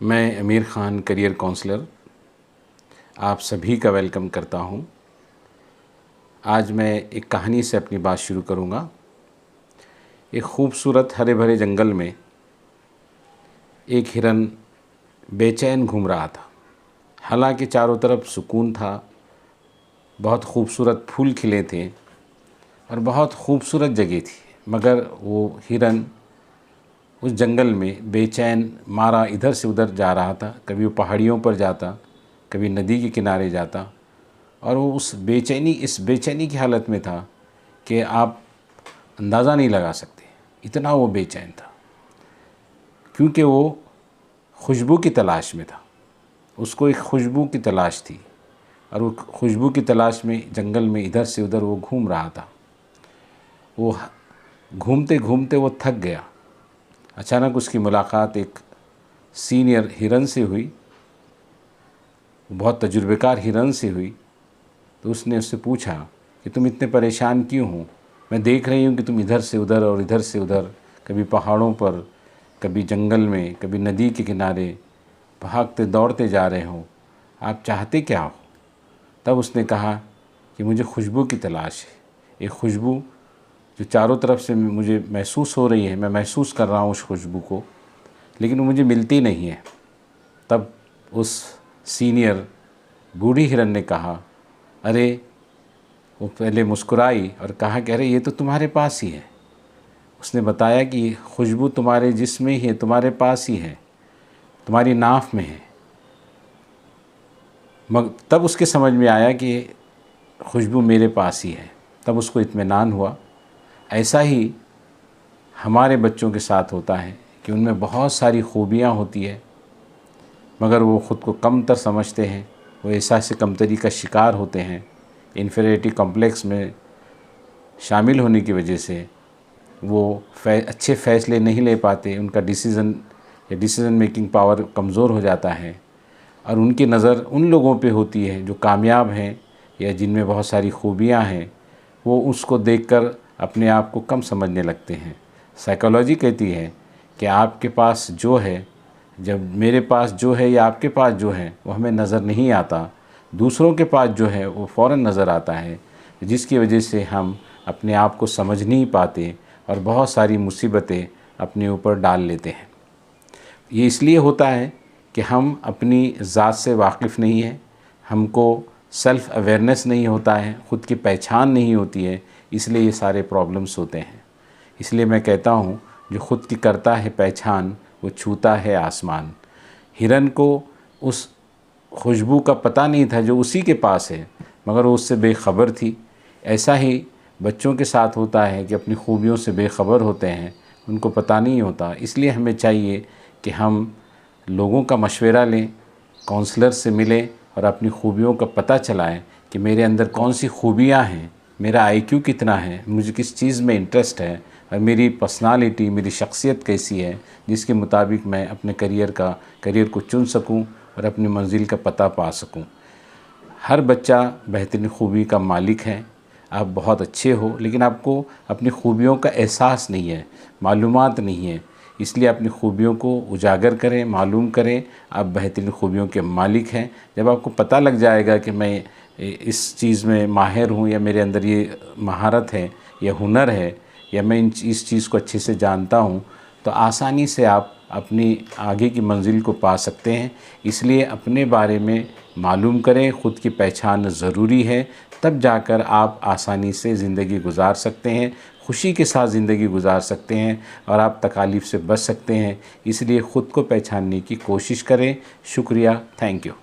मैं अमीर Khan career counsellor आप सभी का वेलकम करता हूं। आज मैं एक कहानी से अपनी बात शुरू करूंगा। एक खूबसूरत हरे भरे जंगल में एक हिरन बेचैन घूम रहा था। हालांकि चारों तरफ सुकून था, बहुत खूबसूरत फूल खिले थे और बहुत खूबसूरत जगह थी, मगर वो हिरन उस जंगल में बेचैन मारा इधर से उधर जा रहा था। कभी वो पहाड़ियों पर जाता, कभी नदी के किनारे जाता और वो इस बेचैनी की हालत में था कि आप अंदाज़ा नहीं लगा सकते, इतना वो बेचैन था। क्योंकि वो खुशबू की तलाश में था, उसको एक खुशबू की तलाश थी और वो खुशबू की तलाश में जंगल में इधर से उधर वो घूम रहा था। वो घूमते घूमते वो थक गया। अचानक उसकी मुलाकात एक सीनियर हिरन से हुई, बहुत तजुर्बेकार हिरन से हुई। तो उसने उससे पूछा कि तुम इतने परेशान क्यों हो? मैं देख रही हूँ कि तुम इधर से उधर और इधर से उधर, कभी पहाड़ों पर, कभी जंगल में, कभी नदी के किनारे भागते दौड़ते जा रहे हो। आप चाहते क्या हो? तब उसने कहा कि मुझे खुशबू की तलाश है, एक खुशबू जो चारों तरफ से मुझे महसूस हो रही है। मैं महसूस कर रहा हूँ उस खुशबू को, लेकिन वो मुझे मिलती नहीं है। तब उस सीनियर बूढ़ी हिरन ने कहा, अरे, वो पहले मुस्कुराई और कहा कि अरे ये तो तुम्हारे पास ही है। उसने बताया कि खुशबू तुम्हारे जिस्म में ही है, तुम्हारे पास ही है, तुम्हारी नाफ में है। तब उसके समझ में आया कि खुशबू मेरे पास ही है। तब उसको इत्मीनान हुआ। ऐसा ही हमारे बच्चों के साथ होता है कि उनमें बहुत सारी खूबियाँ होती है, मगर वो ख़ुद को कमतर समझते हैं। वो एहसास कमतरी का शिकार होते हैं। इन्फीरियरिटी कॉम्प्लेक्स में शामिल होने की वजह से वो अच्छे फ़ैसले नहीं ले पाते। उनका डिसीज़न मेकिंग पावर कमज़ोर हो जाता है और उनकी नज़र उन लोगों पे होती है जो कामयाब हैं या जिनमें बहुत सारी खूबियाँ हैं। वो उसको देखकर अपने आप को कम समझने लगते हैं। साइकोलॉजी कहती है कि आपके पास जो है, जब मेरे पास जो है या आपके पास जो है वो हमें नज़र नहीं आता, दूसरों के पास जो है वो फ़ौरन नज़र आता है, जिसकी वजह से हम अपने आप को समझ नहीं पाते और बहुत सारी मुसीबतें अपने ऊपर डाल लेते हैं। ये इसलिए होता है कि हम अपनी ज़ात से वाकिफ़ नहीं हैं, हमको सेल्फ़ अवेयरनेस नहीं होता है, ख़ुद की पहचान नहीं होती है, इसलिए ये सारे प्रॉब्लम्स होते हैं। इसलिए मैं कहता हूँ, जो ख़ुद की करता है पहचान, वो छूता है आसमान। हिरन को उस खुशबू का पता नहीं था जो उसी के पास है, मगर वो उससे बेखबर थी। ऐसा ही बच्चों के साथ होता है कि अपनी खूबियों से बेखबर होते हैं, उनको पता नहीं होता। इसलिए हमें चाहिए कि हम लोगों का मशवरा लें, काउंसलर से मिलें और अपनी खूबियों का पता चलाएं कि मेरे अंदर कौन सी खूबियाँ हैं, मेरा IQ कितना है, मुझे किस चीज़ में इंटरेस्ट है और मेरी पर्सनालिटी, मेरी शख्सियत कैसी है, जिसके मुताबिक मैं अपने करियर को चुन सकूं और अपनी मंजिल का पता पा सकूं। हर बच्चा बेहतरीन खूबी का मालिक है। आप बहुत अच्छे हो, लेकिन आपको अपनी खूबियों का एहसास नहीं है, मालूमात नहीं है। इसलिए अपनी खूबियों को उजागर करें, मालूम करें। आप बेहतरीन खूबियों के मालिक हैं। जब आपको पता लग जाएगा कि मैं इस चीज़ में माहिर हूँ या मेरे अंदर ये महारत है या हुनर है या मैं इस चीज़ को अच्छे से जानता हूँ, तो आसानी से आप अपनी आगे की मंजिल को पा सकते हैं। इसलिए अपने बारे में मालूम करें, ख़ुद की पहचान ज़रूरी है, तब जाकर आप आसानी से ज़िंदगी गुजार सकते हैं, खुशी के साथ ज़िंदगी गुजार सकते हैं और आप तकालीफ से बच सकते हैं। इसलिए ख़ुद को पहचानने की कोशिश करें। शुक्रिया, थैंक यू।